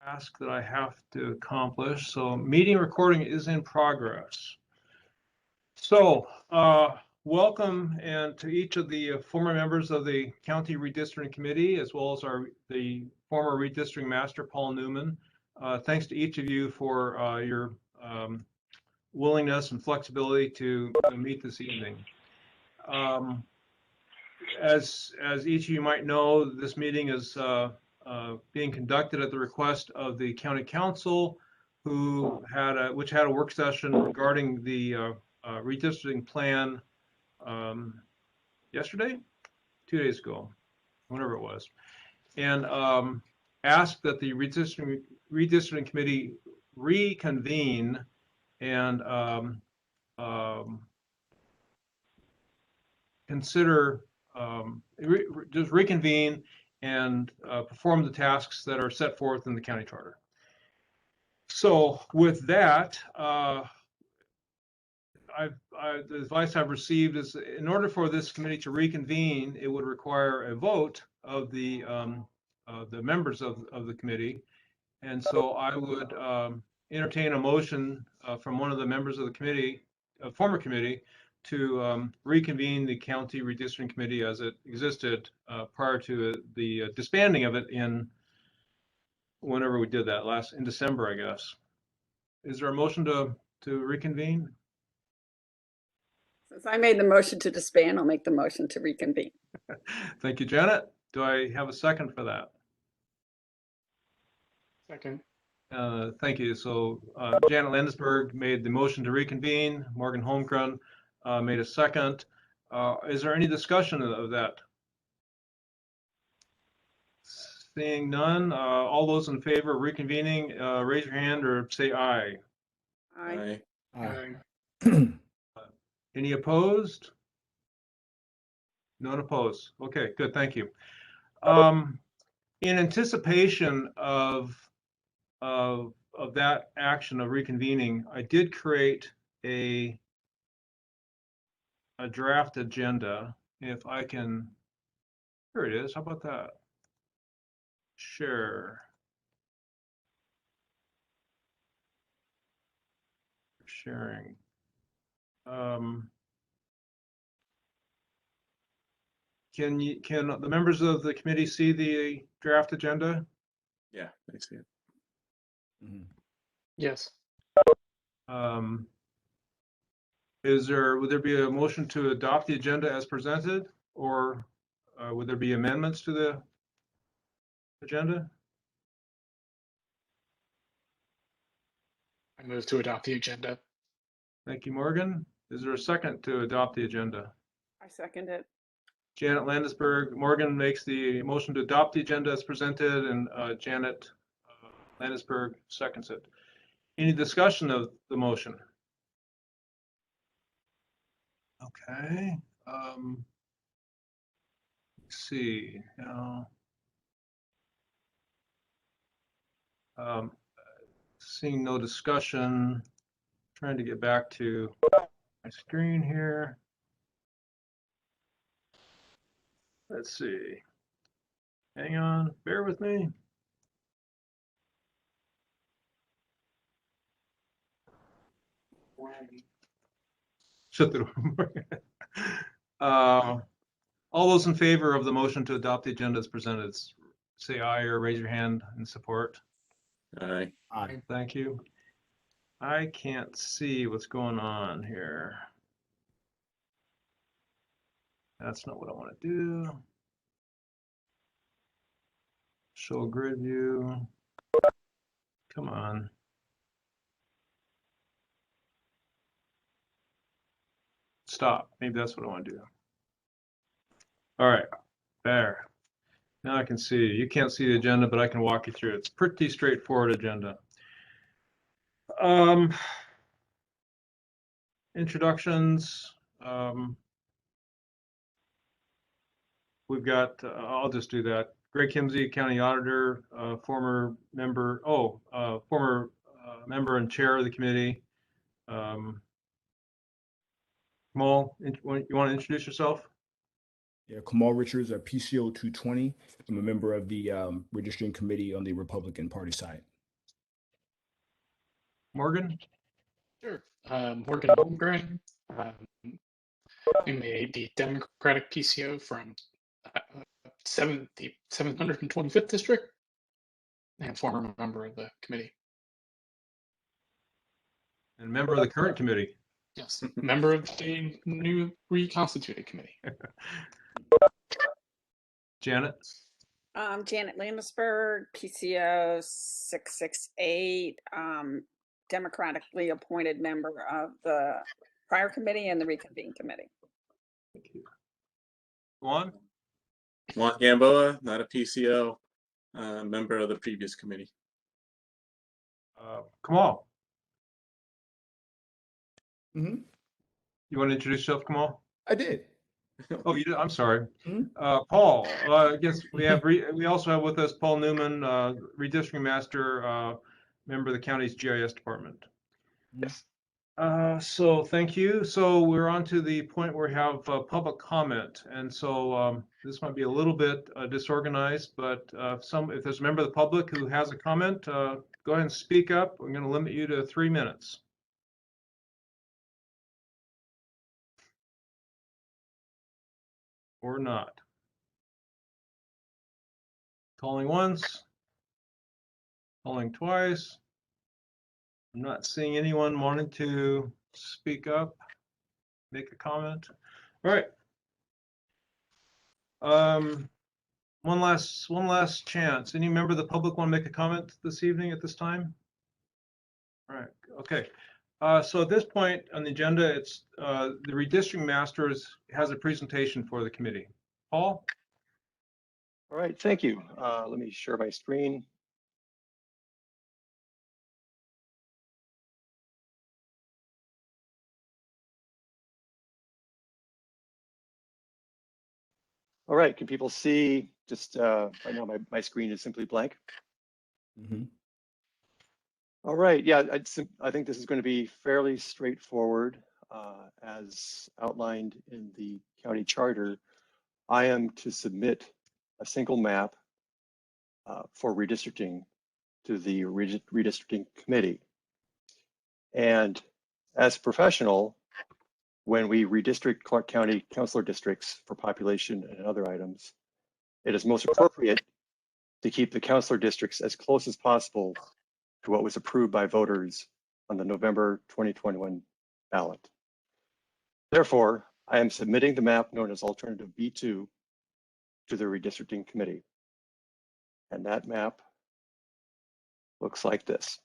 task that I have to accomplish. So meeting recording is in progress. So welcome and to each of the former members of the County Redistricting Committee, as well as the former Redistricting Master, Paul Newman. Thanks to each of you for your willingness and flexibility to meet this evening. As each of you might know, this meeting is being conducted at the request of the County Council, which had a work session regarding the redistricting plan yesterday, 2 days ago, whenever it was, and asked that the redistricting committee reconvene and consider just reconvene and perform the tasks that are set forth in the county charter. So with that, the advice I've received is, in order for this committee to reconvene, it would require a vote of the members of the committee. And so I would entertain a motion from one of the members of the committee, former committee, to reconvene the county redistricting committee as it existed prior to the disbanding of it in whenever we did that in December, I guess. Is there a motion to reconvene? Since I made the motion to disband, I'll make the motion to reconvene. Thank you, Janet. Do I have a second for that? Second. Thank you. So Janet Landesberg made the motion to reconvene. Morgan Holmgren made a second. Is there any discussion of that? Seeing none, all those in favor of reconvening, raise your hand or say aye. Aye. Aye. Any opposed? None opposed. Okay, good. Thank you. In anticipation of that action of reconvening, I did create a draft agenda. If I can, here it is. How about that? Share. Sharing. Can the members of the committee see the draft agenda? Yeah, I see it. Mm-hmm. Yes. Would there be a motion to adopt the agenda as presented, or would there be amendments to the agenda? I move to adopt the agenda. Thank you, Morgan. Is there a second to adopt the agenda? I second it. Janet Landesberg, Morgan makes the motion to adopt the agenda as presented, and Janet Landesberg seconds it. Any discussion of the motion? Okay. Let's see now. Seeing no discussion, trying to get back to my screen here. Let's see. Hang on, bear with me. Shut the door. All those in favor of the motion to adopt the agenda as presented, say aye or raise your hand in support. Aye. Aye. Thank you. I can't see what's going on here. That's not what I want to do. Show grid view. Come on. Stop. Maybe that's what I want to do. All right, there. Now I can see. You can't see the agenda, but I can walk you through it. It's pretty straightforward agenda. Introductions. We've got, I'll just do that. Greg Kimsey, County Auditor, former member, former member and chair of the committee. Kamal, you want to introduce yourself? Yeah, Kamal Richards, a PCO 220. I'm a member of the Redistricting Committee on the Republican Party side. Morgan? Sure. Morgan Holmgren. We made the Democratic PCO from the 725th district and former member of the committee. And member of the current committee. Yes, member of the new reconstituted committee. Janet? Janet Landisberg, PCO 668, democratically appointed member of the prior committee and the reconvene committee. Thank you. Juan? Juan Gamboa, not a PCO, member of the previous committee. Kamal? hmm You want to introduce yourself, Kamal? I did. Oh, you did? I'm sorry. Mhm. Paul, I guess we also have with us Paul Newman, redistricting master, member of the county's GIS department. Yes. So thank you. So we're on to the point where we have public comment. And so this might be a little bit disorganized, but if there's a member of the public who has a comment, go ahead and speak up. I'm going to limit you to 3 minutes. Or not. Calling once, calling twice. I'm not seeing anyone wanting to speak up, make a comment. All right. One last chance. Any member of the public want to make a comment this evening at this time? All right. Okay. So at this point on the agenda, it's the redistricting masters has a presentation for the committee. Paul? All right, thank you. Let me share my screen. All right, can people see just right now my screen is simply blank. hmm All right, yeah, I think this is going to be fairly straightforward. As outlined in the county charter, I am to submit a single map for redistricting to the redistricting committee. And as a professional, when we redistrict Clark County councilor districts for population and other items, it is most appropriate to keep the councilor districts as close as possible to what was approved by voters on the November 2021 ballot. Therefore, I am submitting the map known as Alternative B2 to the Redistricting Committee. And that map looks like this.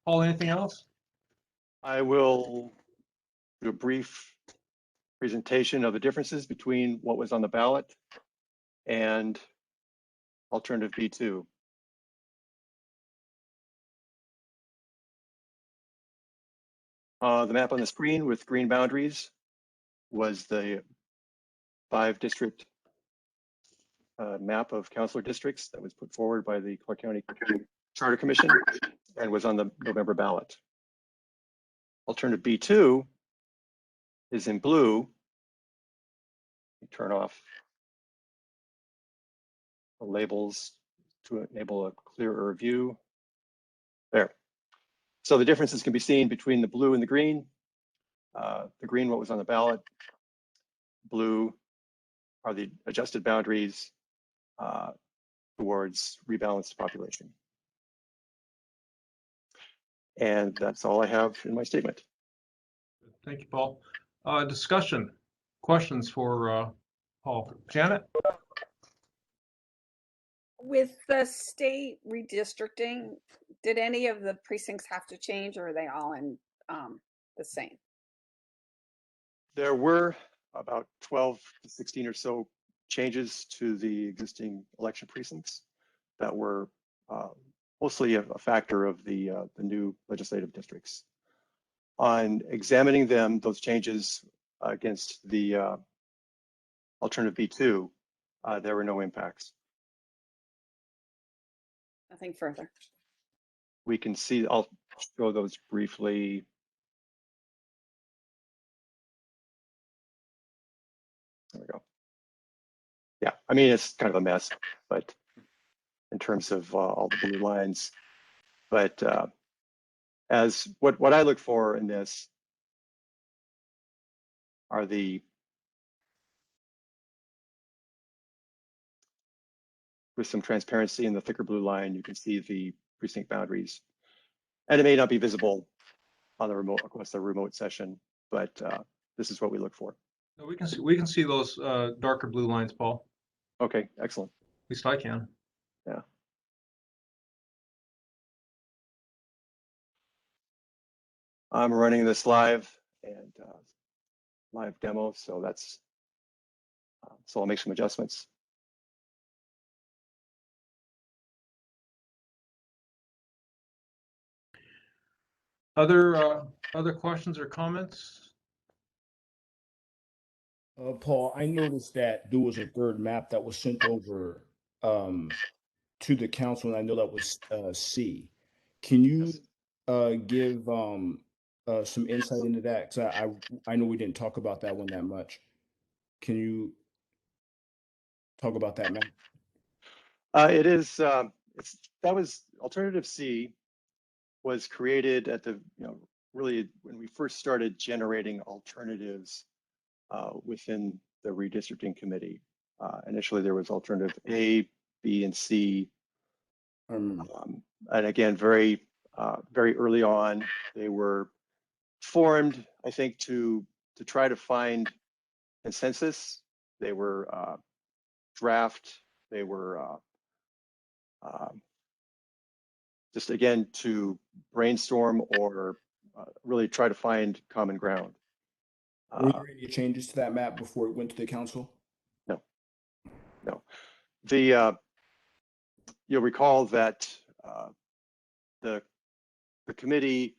Paul, anything else? I will do a brief presentation of the differences between what was on the ballot and Alternative B2. The map on the screen with green boundaries was the 5-district map of councilor districts that was put forward by the Clark County Charter Commission and was on the November ballot. Alternative B2 is in blue. Turn off the labels to enable a clearer view. There. So the differences can be seen between the blue and the green. The green, what was on the ballot. Blue are the adjusted boundaries towards rebalanced population. And that's all I have in my statement. Thank you, Paul. Discussion, questions for Paul. Janet? With the state redistricting, did any of the precincts have to change, or are they all in the same? There were about 12 to 16 or so changes to the existing election precincts that were mostly a factor of the new legislative districts. On examining them, those changes against the Alternative B2, there were no impacts. Nothing further. We can see, I'll show those briefly. There we go. Yeah, I mean, it's kind of a mess, but in terms of all the blue lines, but as what I look for in this are with some transparency in the thicker blue line, you can see the precinct boundaries. And it may not be visible on the remote, across the remote session, but this is what we look for. No, we can see those darker blue lines, Paul. Okay, excellent. At least I can. Yeah. I'm running this live and live demo, so that's so I'll make some adjustments. Other questions or comments? Paul, I noticed that there was a third map that was sent over to the council, and I know that was C. Can you give some insight into that? Because I know we didn't talk about that one that much. Can you talk about that map? It is that was alternative C was created at the really when we first started generating alternatives within the redistricting committee. Initially, there was alternative A, B, and C. And again, very early on, they were formed, I think, to try to find consensus. They were draft. They were just again to brainstorm or really try to find common ground. Were there any changes to that map before it went to the council? No. You'll recall that the committee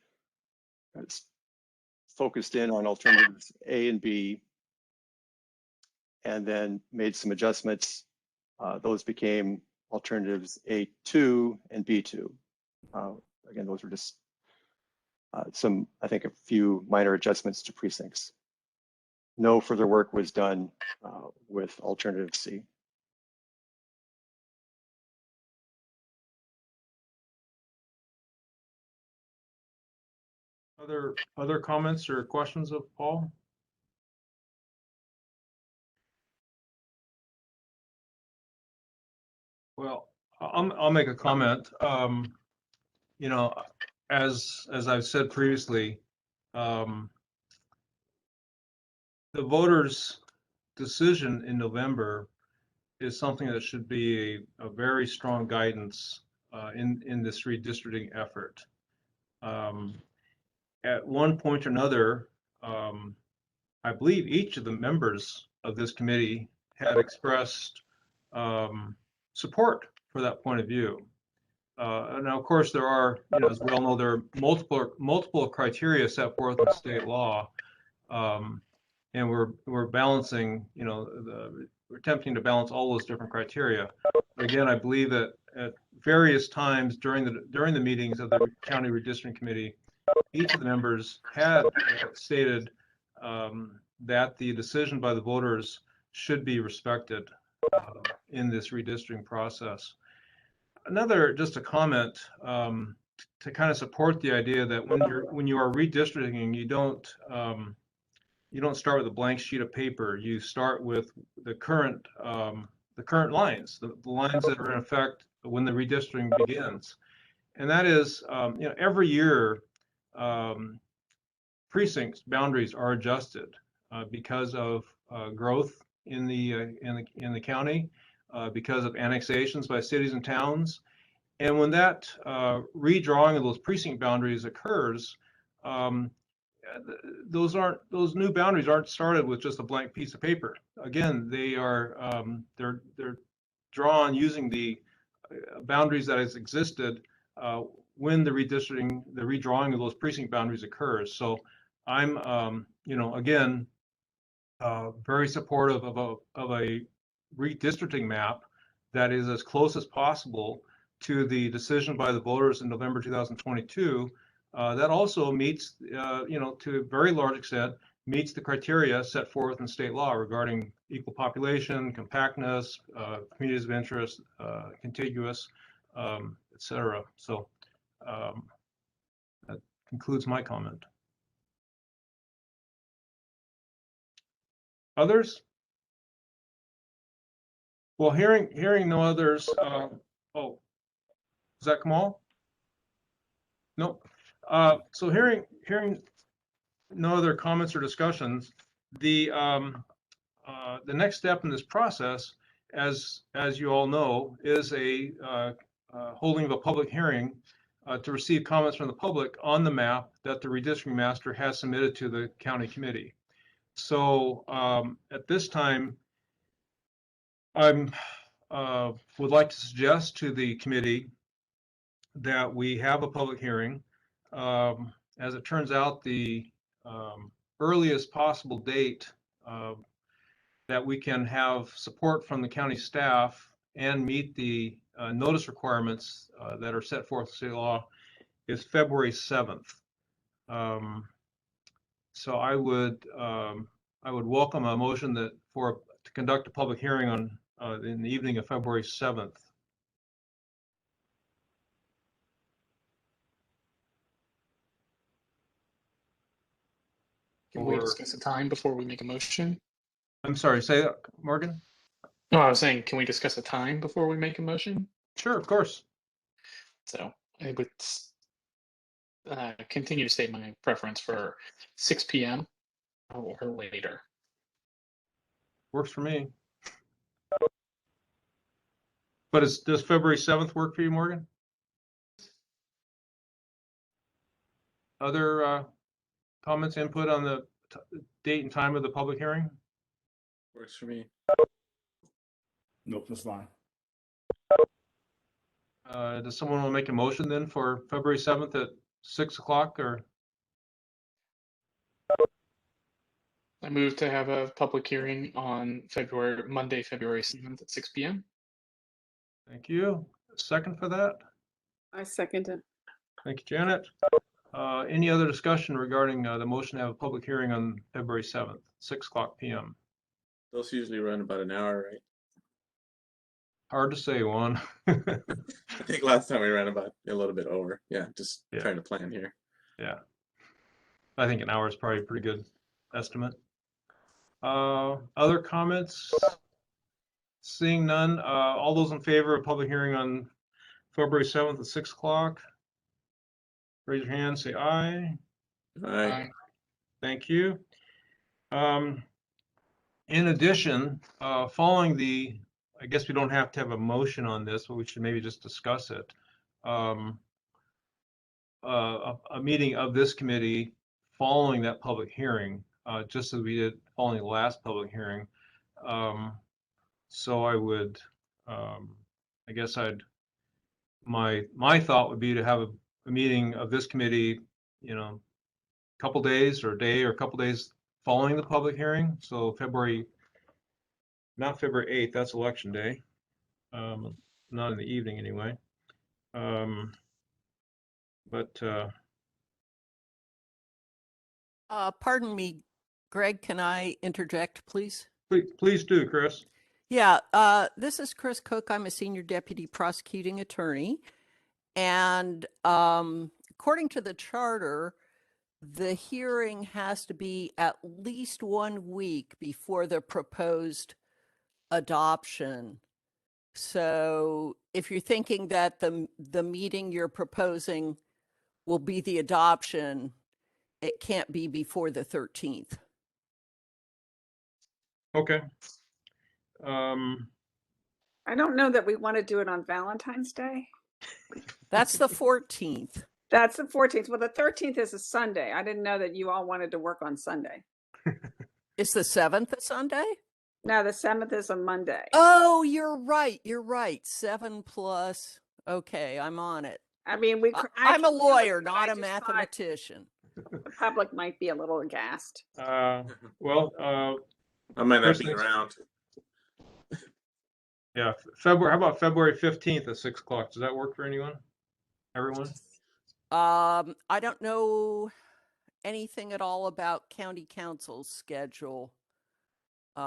focused in on alternatives A and B, and then made some adjustments. Those became alternatives A2 and B2. Again, those were just some, I think, a few minor adjustments to precincts. No further work was done with alternative C. Other comments or questions of Paul? Well, I'll make a comment. You know, as I've said previously, the voters' decision in November is something that should be a very strong guidance in this redistricting effort. At one point or another, I believe each of the members of this committee had expressed support for that point of view. And now, of course, there are, as we all know, there are multiple criteria set forth in state law, and we're balancing, we're attempting to balance all those different criteria. But again, I believe that at various times during the meetings of the County Redistricting Committee, each of the members had stated that the decision by the voters should be respected in this redistricting process. Just a comment to kind of support the idea that when you are redistricting, you don't start with a blank sheet of paper. You start with the current lines, the lines that are in effect when the redistricting begins, and that is every year precincts boundaries are adjusted because of growth in the county, because of annexations by cities and towns. And when that redrawing of those precinct boundaries occurs, those new boundaries aren't started with just a blank piece of paper. Again, they are they're drawn using the boundaries that has existed when the redistricting, the redrawing of those precinct boundaries occurs. So I'm, again, very supportive of a redistricting map that is as close as possible to the decision by the voters in November 2022. That also meets, to a very large extent, meets the criteria set forth in state law regarding equal population, compactness, communities of interest, contiguous, et cetera. So that concludes my comment. Others? Well, hearing no others, oh, is that Kamal? Nope. So hearing no other comments or discussions, the next step in this process, as you all know, is a holding of a public hearing to receive comments from the public on the map that the redistricting master has submitted to the county committee. So at this time, I'm would like to suggest to the committee that we have a public hearing. As it turns out, the earliest possible date that we can have support from the county staff and meet the notice requirements that are set forth in state law is February 7th. So I would welcome a motion that to conduct a public hearing on in the evening of February 7th. Can we discuss a time before we make a motion? I'm sorry, say that, Morgan? No, I was saying, can we discuss a time before we make a motion? Sure, of course. So I would continue to state my preference for 6 p.m. or later. Works for me. But does February 7th work for you, Morgan? Other comments, input on the date and time of the public hearing? Works for me. Nope, that's fine. Does someone want to make a motion then for February 7th at 6 o'clock or? I move to have a public hearing on Monday, February 7th at 6 p.m. Thank you. Second for that? I second it. Thank you, Janet. Any other discussion regarding the motion to have a public hearing on February 7th, 6 o'clock p.m.? Those usually run about an hour, right? Hard to say, Juan. I think last time we ran about a little bit over. Yeah, just Yeah. trying to plan here. Yeah. I think an hour is probably a pretty good estimate. Other comments? Seeing none, all those in favor of public hearing on February 7th at 6 o'clock? Raise your hand, say aye. Aye. Thank you. In addition, following I guess we don't have to have a motion on this, but we should maybe just discuss it. A meeting of this committee following that public hearing, just as we did following the last public hearing. So I would, I guess my thought would be to have a meeting of this committee, a couple days or a day or a couple days following the public hearing. So not February 8th, that's election day. Not in the evening anyway. Pardon me, Greg, can I interject, please? Please do, Chris. Yeah, this is Chris Cook. I'm a senior deputy prosecuting attorney. And according to the charter, the hearing has to be at least 1 week before the proposed adoption. So if you're thinking that the meeting you're proposing will be the adoption, it can't be before the 13th. Okay. I don't know that we want to do it on Valentine's Day. That's the 14th. That's the 14th. Well, the 13th is a Sunday. I didn't know that you all wanted to work on Sunday. Is the 7th a Sunday? No, the 7th is a Monday. Oh, you're right. You're right. 7 plus. Okay, I'm on it. I mean, I'm a lawyer, but not I a just thought mathematician. The public might be a little aghast. Well, I might not Chris be thinks- around. yeah, February. How about February 15th at 6 o'clock? Does that work for anyone? Everyone? I don't know anything at all about county council's schedule? They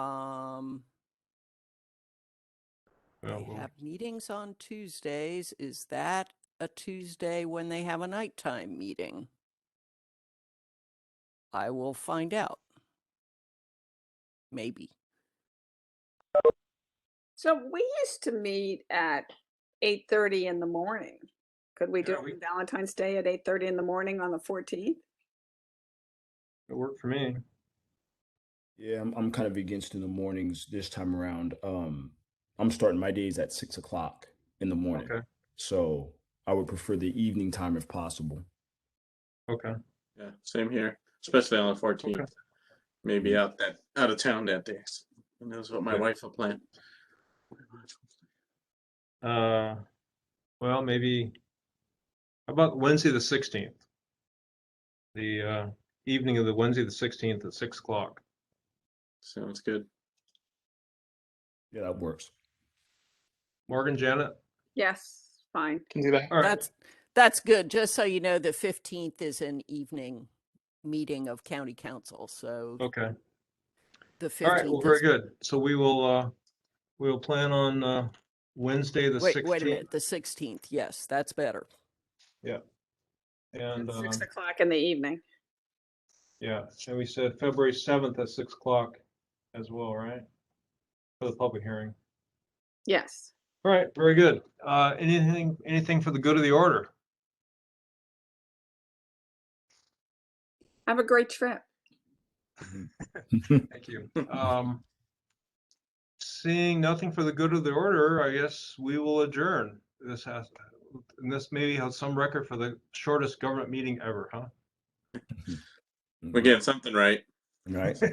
have meetings on Tuesdays. Is that a Tuesday when they have a nighttime meeting? I will find out. Maybe. So we used to meet at 8:30 in the morning. Could we do Yeah, it we- on Valentine's Day at 8:30 in the morning on the 14th? It worked for me. Yeah, I'm kind of against in the mornings this time around. I'm starting my days at 6 o'clock in the morning. Okay. So I would prefer the evening time if possible. Okay. Yeah, same here, especially on the 14th. Okay. Maybe out of town that day. So who knows what my Okay. wife will plan. Well, maybe, how about Wednesday, the 16th? The evening of the Wednesday, the 16th at 6 o'clock. Sounds good. Yeah, that works. Morgan, Janet? Yes, fine. Can do that. All right. That's good. Just so you know, the 15th is an evening meeting of county council. So Okay. the All right. 15th Well, very is, good. So we will plan on Wednesday, the 16th. wait a minute, the 16th. Yes, that's better. Yeah. And At 6 o'clock in the evening. yeah, and we said February 7th at 6 o'clock as well, right? For the public hearing. Yes. All right, very good. Anything for the good of the order? Have a great trip. Thank you. Seeing nothing for the good of the order, I guess we will adjourn. This maybe has some record for the shortest government meeting ever, huh? We're getting something right. Right. All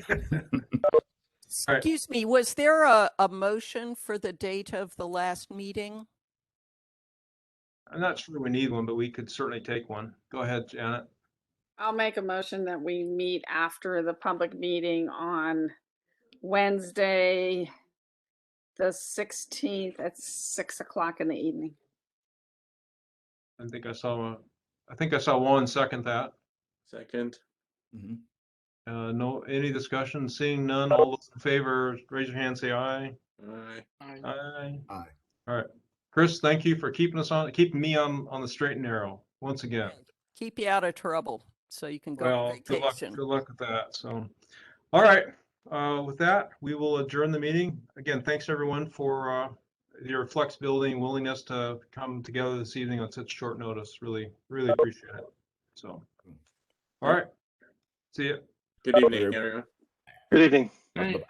right. Excuse me, was there a motion for the date of the last meeting? I'm not sure we need one, but we could certainly take one. Go ahead, Janet. I'll make a motion that we meet after the public meeting on Wednesday, the 16th at 6 o'clock in the evening. I think I saw one second that. Second. Mhm. No, any discussion? Seeing none, all those in favor, raise your hand, say aye. Aye. Aye. Aye. All right. Chris, thank you for keeping me on the straight and narrow once again. Keep you out of trouble so you can go on Well, vacation. good luck with that. So, all right. With that, we will adjourn the meeting. Again, thanks everyone for your flexibility and willingness to come together this evening on such short notice. Really, really appreciate it. So, all right. See you. Good evening, everyone. Good evening. All right. Bye-bye.